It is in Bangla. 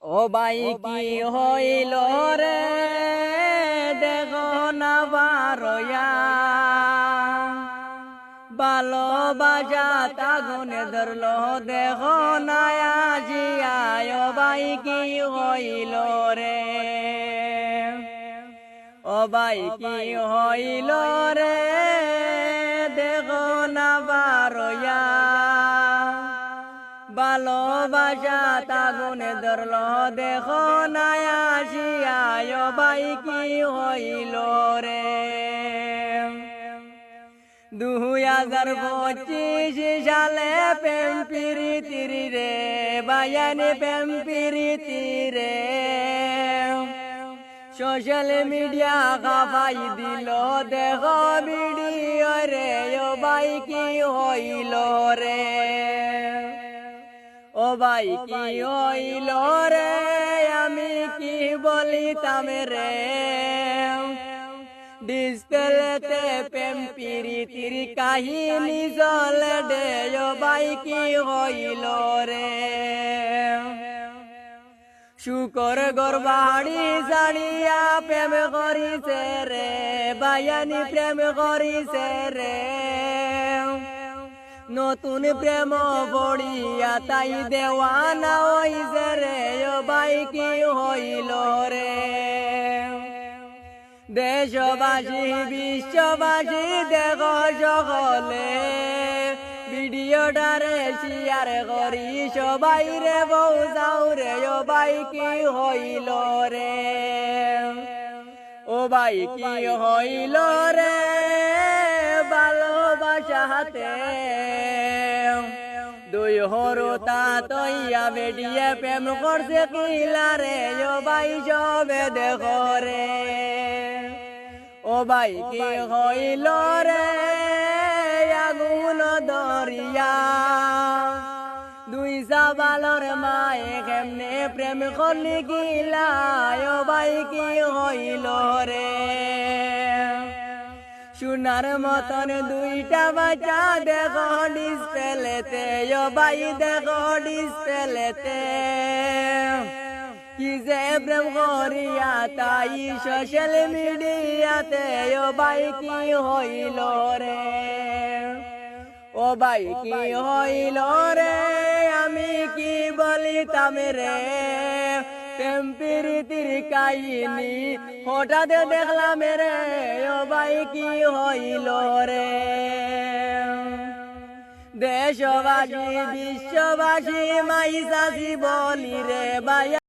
ও ভাই কি হইল রে দেখো না বারয়া ভালোবাসা তাগুনে ধরলো দেখো না আজিয়া ও ভাই কি হইল রে ও ভাই কি হইল রে দেখো না বারয়া ভালোবাসা তাগুনে ধরলো দেখো না আসিয়া ও ভাই কি হইল রে 2025 সালে প্রেম প্রীতি রে বায়ানি প্রেম প্রীতি রে সোশ্যাল মিডিয়া খাফাই দিল দেখো ভিডিও রে ও ভাই কি হইল রে ও ভাই কি হইল রে আমি কি বলিতাম রে ডিসপ্লেতে প্রেম প্রীতির কাহিনী চলে দে ও ভাই কি হইল রে শুকর গরবাড়ি জানিয়া প্রেম করিছে রে বায়ানি প্রেম করিছে রে নতুন প্রেম বড়িয়া তাই দেওয়ানা হইছে রে ও ভাই কি হইল রে দেশবাসী বিশ্ববাসী দেখো সকলে ভিডিওটারে শেয়ার করি সবাই রে বউজাও রে ও ভাই কি হইল রে ও ভাই কি হইল রে ভালোবাসা হাতে দুই হরতা তৈয়া বেডিয়ে প্রেম করছে কিলা রে ও ভাই সবে দেখো রে ও ভাই কি হইল রে আগুন দরিয়া দুই সাবালর মায়ে কেমনে প্রেম করলি গিলা ও ভাই কি হইল রে সোনার মতন দুইটা বাচ্চা দেখো ডিসপ্লেতে ও ভাই দেখো ডিসপ্লেতে কি যে প্রেম করিয়া তাই সোশ্যাল মিডিয়াতে ও ভাই কি হইল রে ও ভাই কি হইল রে আমি কি বলিতাম রে প্রেম প্রীতির কাহিনী হঠাৎ দেখলাম রে ও ভাই কি হইল রে দেশবাসী বিশ্ববাসী মাইসাসি বলি রে ভাই